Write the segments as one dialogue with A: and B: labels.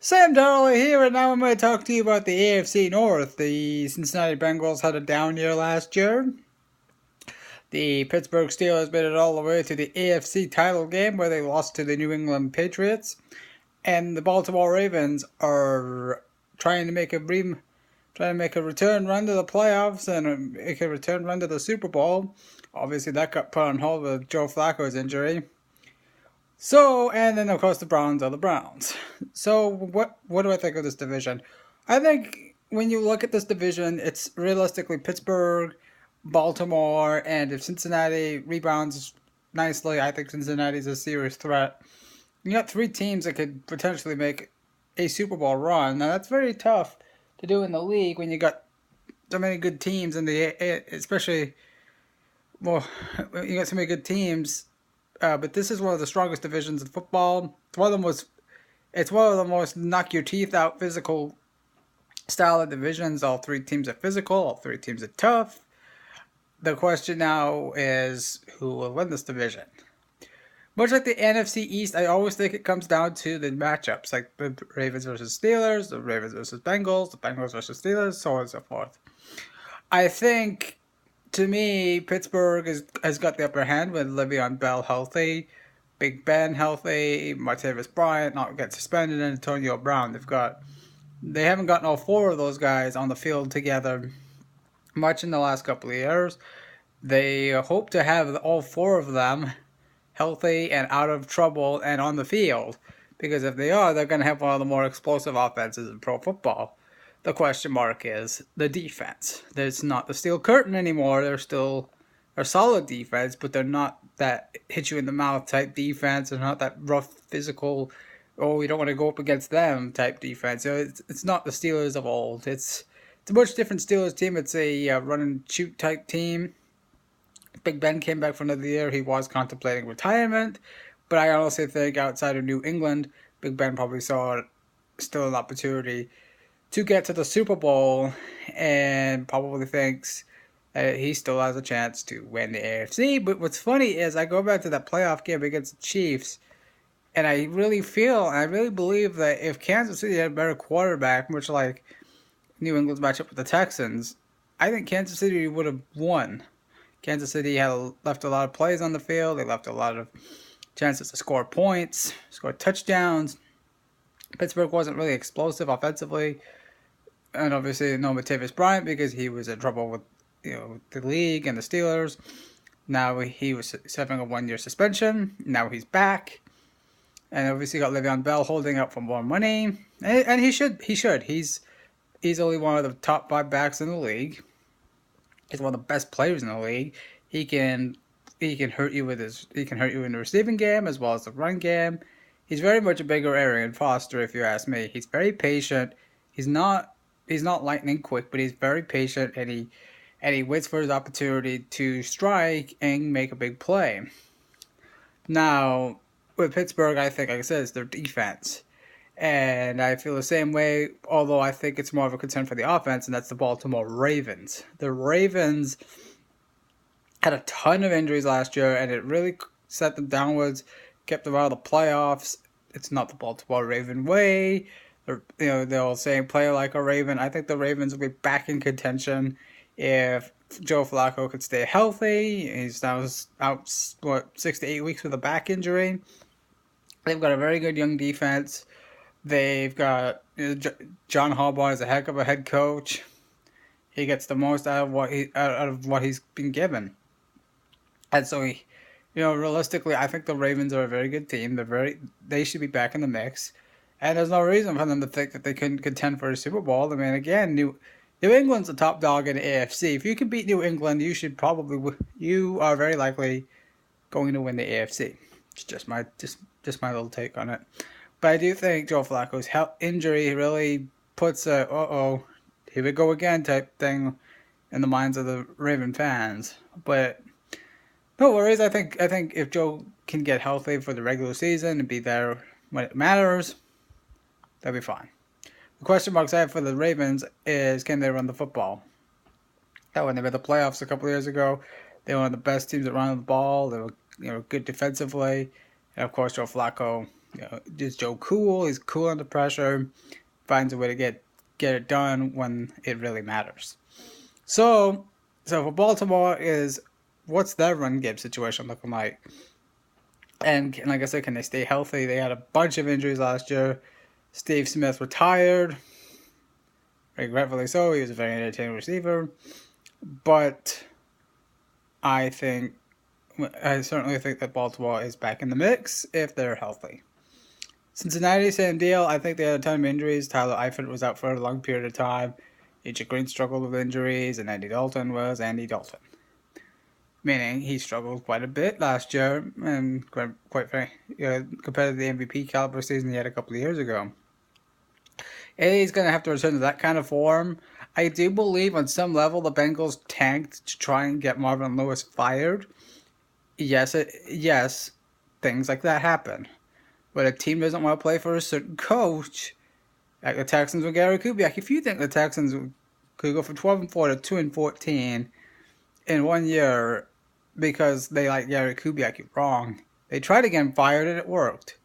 A: Sam Darley here, and now I'm going to talk to you about the AFC North. The Cincinnati Bengals had a down year last year. The Pittsburgh Steelers made it all the way to the AFC title game where they lost to the New England Patriots. And the Baltimore Ravens are trying to make a return run to the playoffs and make a return run to the Super Bowl. Obviously, that got put on hold with Joe Flacco's injury. So, and then of course the Browns are the Browns. So, what do I think of this division? I think when you look at this division, it's realistically Pittsburgh, Baltimore, and if Cincinnati rebounds nicely, I think Cincinnati's a serious threat. You got three teams that could potentially make a Super Bowl run. Now that's very tough to do in the league when you got so many good teams in especially, well, you got so many good teams. But this is one of the strongest divisions in football. It's one of the most knock your teeth out physical style of divisions. All three teams are physical. All three teams are tough. The question now is who will win this division. Much like the NFC East, I always think it comes down to the matchups, like the Ravens versus Steelers, the Ravens versus Bengals, the Bengals versus Steelers, so on and so forth. I think, to me, Pittsburgh has got the upper hand with Le'Veon Bell healthy, Big Ben healthy, Martavis Bryant not get suspended, and Antonio Brown. They haven't gotten all four of those guys on the field together much in the last couple of years. They hope to have all four of them healthy and out of trouble and on the field, because if they are, they're going to have one of the more explosive offenses in pro football. The question mark is the defense. There's not the steel curtain anymore. They're still a solid defense, but they're not that hit you in the mouth type defense. They're not that rough physical, oh, you don't want to go up against them type defense. So it's not the Steelers of old. It's a much different Steelers team. It's a run and shoot type team. Big Ben came back for another year. He was contemplating retirement, but I honestly think outside of New England, Big Ben probably saw still an opportunity to get to the Super Bowl, and probably thinks he still has a chance to win the AFC. But what's funny is I go back to that playoff game against the Chiefs, and I really believe that if Kansas City had a better quarterback, much like New England's matchup with the Texans, I think Kansas City would have won. Kansas City had left a lot of plays on the field. They left a lot of chances to score points, score touchdowns. Pittsburgh wasn't really explosive offensively. And obviously no Martavis Bryant because he was in trouble with the league and the Steelers. Now he was serving a 1-year suspension. Now he's back. And obviously got Le'Veon Bell holding out for more money. And he should. He's easily one of the top 5 backs in the league. He's one of the best players in the league. He can hurt you in the receiving game as well as the run game. He's very much a bigger Arian Foster, if you ask me. He's very patient. He's not lightning quick, but he's very patient, and he waits for his opportunity to strike and make a big play. Now, with Pittsburgh, I think, like I said, it's their defense. And I feel the same way, although I think it's more of a concern for the offense, and that's the Baltimore Ravens. The Ravens had a ton of injuries last year, and it really set them downwards, kept them out of the playoffs. It's not the Baltimore Raven way. They're all saying play like a Raven. I think the Ravens will be back in contention if Joe Flacco could stay healthy. He's now out 6 to 8 weeks with a back injury. They've got a very good young defense. They've got John Harbaugh is a heck of a head coach. He gets the most out of what he's been given, and so realistically, I think the Ravens are a very good team. They should be back in the mix. And there's no reason for them to think that they couldn't contend for a Super Bowl. I mean, again, New England's the top dog in the AFC. If you can beat New England, you are very likely going to win the AFC. It's just my little take on it. But I do think Joe Flacco's injury really puts a here we go again type thing in the minds of the Raven fans. But no worries. I think if Joe can get healthy for the regular season and be there when it matters, they'll be fine. The question marks I have for the Ravens is, can they run the football? When they made the playoffs a couple of years ago, they were one of the best teams that run the ball. They were good defensively. And of course, Joe Flacco Just Joe cool. He's cool under pressure. Finds a way to get it done when it really matters. So for Baltimore is what's their run game situation looking like? And like I said, can they stay healthy? They had a bunch of injuries last year. Steve Smith retired. Regretfully so. He was a very entertaining receiver. But I certainly think that Baltimore is back in the mix if they're healthy. Cincinnati, same deal. I think they had a ton of injuries. Tyler Eifert was out for a long period of time. AJ Green struggled with injuries, and Andy Dalton was Andy Dalton. Meaning he struggled quite a bit last year, and quite frankly, compared to the MVP caliber season he had a couple of years ago. And he's going to have to return to that kind of form. I do believe on some level the Bengals tanked to try and get Marvin Lewis fired. Yes, things like that happen. But a team doesn't want to play for a certain coach, like the Texans with Gary Kubiak. If you think the Texans could go from 12-4 to 2-14 in 1 year because they like Gary Kubiak, you're wrong. They tried to get him fired and it worked.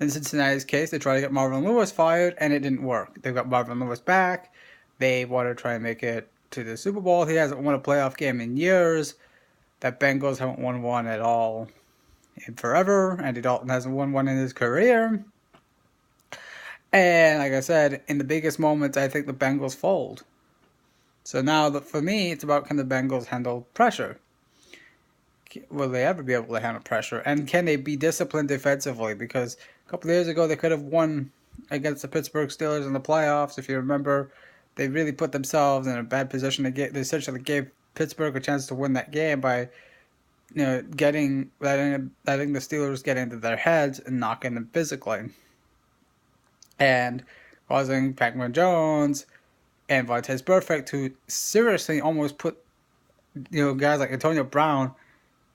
A: In Cincinnati's case, they tried to get Marvin Lewis fired and it didn't work. They got Marvin Lewis back. They want to try and make it to the Super Bowl. He hasn't won a playoff game in years. That Bengals haven't won one at all in forever. Andy Dalton hasn't won one in his career. And like I said, in the biggest moments, I think the Bengals fold. So now, for me, it's about can the Bengals handle pressure? Will they ever be able to handle pressure? And can they be disciplined defensively? Because a couple of years ago, they could have won against the Pittsburgh Steelers in the playoffs. If you remember, they really put themselves in a bad position. They essentially gave Pittsburgh a chance to win that game by letting the Steelers get into their heads and knocking them physically. And causing Pac-Man Jones and Vontaze Burfict to seriously almost put guys like Antonio Brown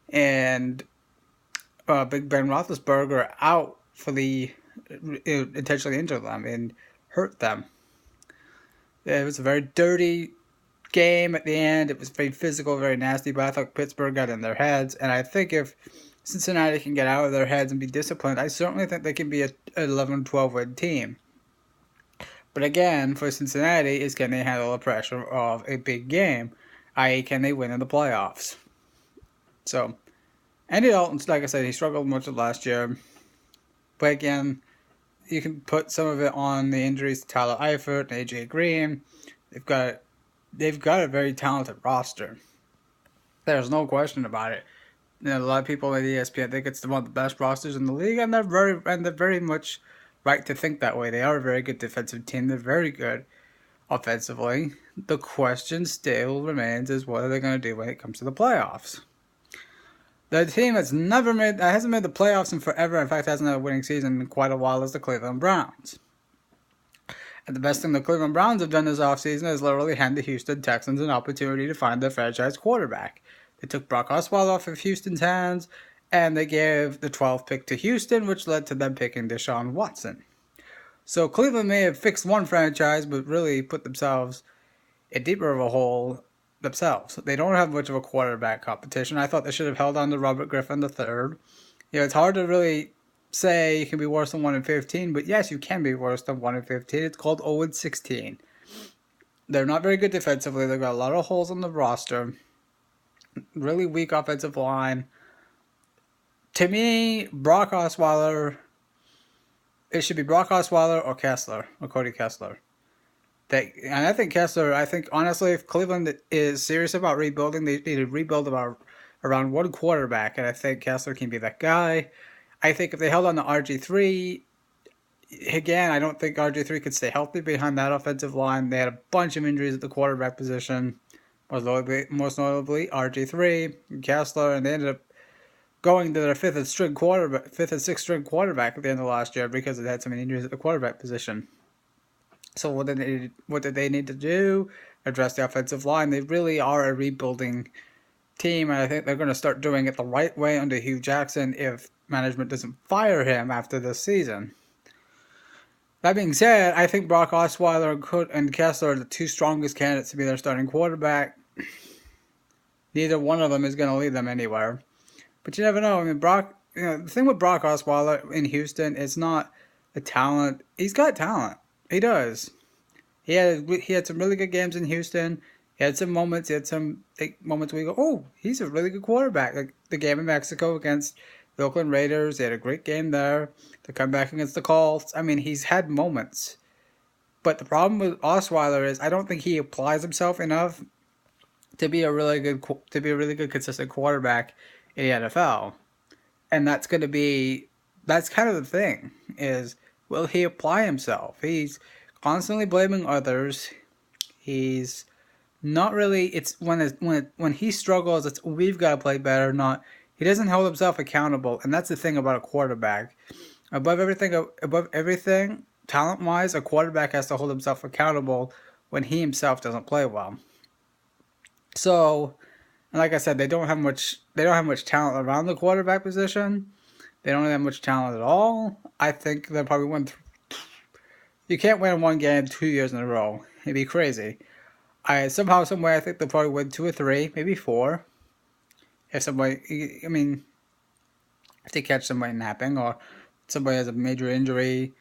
A: and Big Ben Roethlisberger out for intentionally injure them and hurt them. It was a very dirty game at the end. It was very physical, very nasty, but I thought Pittsburgh got in their heads, and I think if Cincinnati can get out of their heads and be disciplined, I certainly think they can be an 11-12 win team. But again, for Cincinnati, is can they handle the pressure of a big game, i.e. can they win in the playoffs? So, Andy Dalton, like I said, he struggled much of last year, but again, you can put some of it on the injuries to Tyler Eifert and AJ Green. They've got a very talented roster. There's no question about it. A lot of people at ESPN think it's one of the best rosters in the league, and they're very much right to think that way. They are a very good defensive team. They're very good offensively. The question still remains is what are they going to do when it comes to the playoffs? The team hasn't made the playoffs in forever. In fact, hasn't had a winning season in quite a while is the Cleveland Browns. And the best thing the Cleveland Browns have done this offseason is literally hand the Houston Texans an opportunity to find their franchise quarterback. They took Brock Osweiler off of Houston's hands, and they gave the 12th pick to Houston, which led to them picking Deshaun Watson. So Cleveland may have fixed one franchise, but really put themselves in deeper of a hole themselves. They don't have much of a quarterback competition. I thought they should have held on to Robert Griffin III. It's hard to really say you can be worse than 1-15, but yes, you can be worse than 1-15. It's called 0-16. They're not very good defensively. They've got a lot of holes on the roster. Really weak offensive line. To me, Brock Osweiler, it should be Brock Osweiler or Kessler, or Cody Kessler. And I think honestly, if Cleveland is serious about rebuilding, they need to rebuild around one quarterback, and I think Kessler can be that guy. I think if they held on to RG3, again, I don't think RG3 could stay healthy behind that offensive line. They had a bunch of injuries at the quarterback position, most notably RG3 and Kessler, and they ended up going to their fifth and sixth string quarterback at the end of last year because they had so many injuries at the quarterback position. So what did they need to do? Address the offensive line. They really are a rebuilding team, and I think they're going to start doing it the right way under Hugh Jackson if management doesn't fire him after this season. That being said, I think Brock Osweiler and Kessler are the two strongest candidates to be their starting quarterback. Neither one of them is going to lead them anywhere. But you never know. I mean, Brock the thing with Brock Osweiler in Houston is not the talent. He's got talent. He does. He had some really good games in Houston. He had some moments. He had some moments where you go, oh, he's a really good quarterback. Like the game in Mexico against the Oakland Raiders, he had a great game there. The comeback against the Colts. I mean, he's had moments. But the problem with Osweiler is I don't think he applies himself enough to be a really good consistent quarterback in the NFL. And that's kind of the thing is, will he apply himself? He's constantly blaming others. He's not really. It's when he struggles, it's we've got to play better. Not he doesn't hold himself accountable, and that's the thing about a quarterback. Above everything, talent wise, a quarterback has to hold himself accountable when he himself doesn't play well. So, like I said, they don't have much. They don't have much talent around the quarterback position. They don't have much talent at all. I think they'll probably win. You can't win one game 2 years in a row. It'd be crazy. Some way, I think they'll probably win 2 or 3, maybe 4. If somebody, I mean, if they catch somebody napping or somebody has a major injury.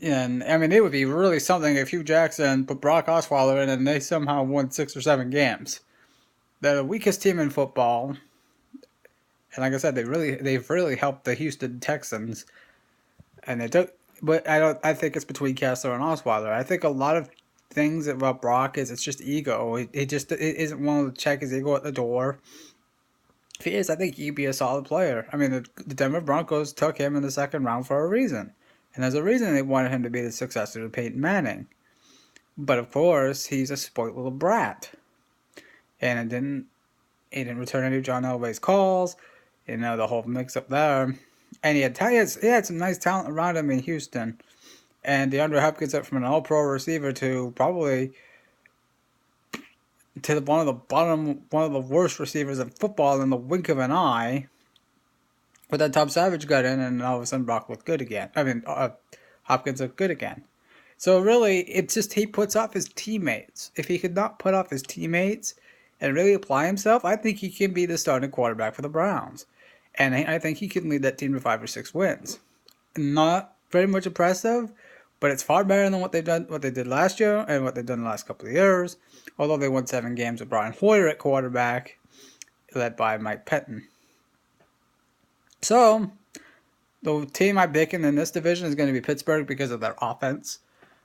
A: And I mean, it would be really something if Hugh Jackson put Brock Osweiler in and they somehow won 6 or 7 games. They're the weakest team in football, and like I said, they've really helped the Houston Texans. And but I think it's between Kessler and Osweiler. I think a lot of things about Brock is it's just ego. It isn't willing to check his ego at the door. If he is, I think he'd be a solid player. I mean, the Denver Broncos took him in the second round for a reason. And there's a reason they wanted him to be the successor to Peyton Manning. But of course, he's a spoiled little brat. And he didn't return any of John Elway's calls. The whole mix-up there. And he had some nice talent around him in Houston. And DeAndre Hopkins went from an all-pro receiver to probably to one of the worst receivers in football in the wink of an eye. But then Tom Savage got in, and all of a sudden Brock looked good again. Hopkins looked good again. So really, it's just he puts off his teammates. If he could not put off his teammates and really apply himself, I think he can be the starting quarterback for the Browns. And I think he can lead that team to 5 or 6 wins. Not very much impressive, but it's far better than what they did last year and what they've done the last couple of years. Although they won 7 games with Brian Hoyer at quarterback, led by Mike Pettin. So, the team I'm picking in this division is going to be Pittsburgh because of their offense.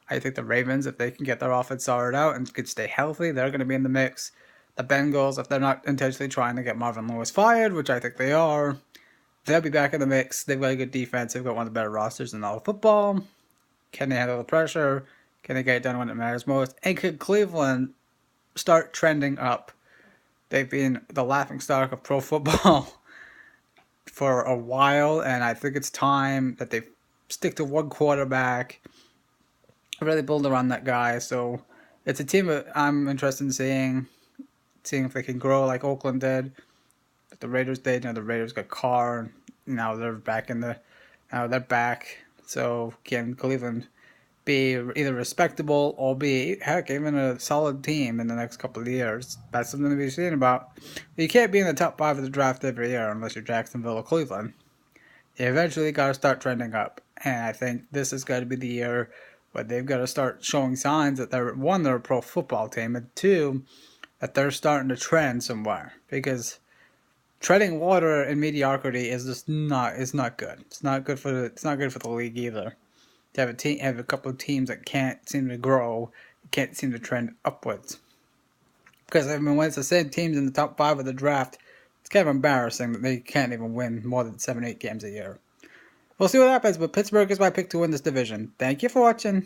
A: I think the Ravens, if they can get their offense sorted out and could stay healthy, they're going to be in the mix. The Bengals, if they're not intentionally trying to get Marvin Lewis fired, which I think they are, they'll be back in the mix. They've got a good defense. They've got one of the better rosters in all of football. Can they handle the pressure? Can they get it done when it matters most? And could Cleveland start trending up? They've been the laughingstock of pro football for a while, and I think it's time that they stick to one quarterback, really build around that guy. So it's a team that I'm interested in seeing if they can grow like Oakland did, like the Raiders did. The Raiders got Carr, and now they're back now they're back. So can Cleveland be either respectable or be, heck, even a solid team in the next couple of years? That's something to be seen about. You can't be in the top 5 of the draft every year unless you're Jacksonville or Cleveland. You eventually got to start trending up. And I think this has got to be the year where they've got to start showing signs that they're a pro football team, and 2, that they're starting to trend somewhere. Because treading water in mediocrity is just not good. It's not good for the league either. To have a couple of teams that can't seem to grow, can't seem to trend upwards. Because when it's the same teams in the top 5 of the draft, it's kind of embarrassing that they can't even win more than 7-8 games a year. We'll see what happens, but Pittsburgh is my pick to win this division. Thank you for watching.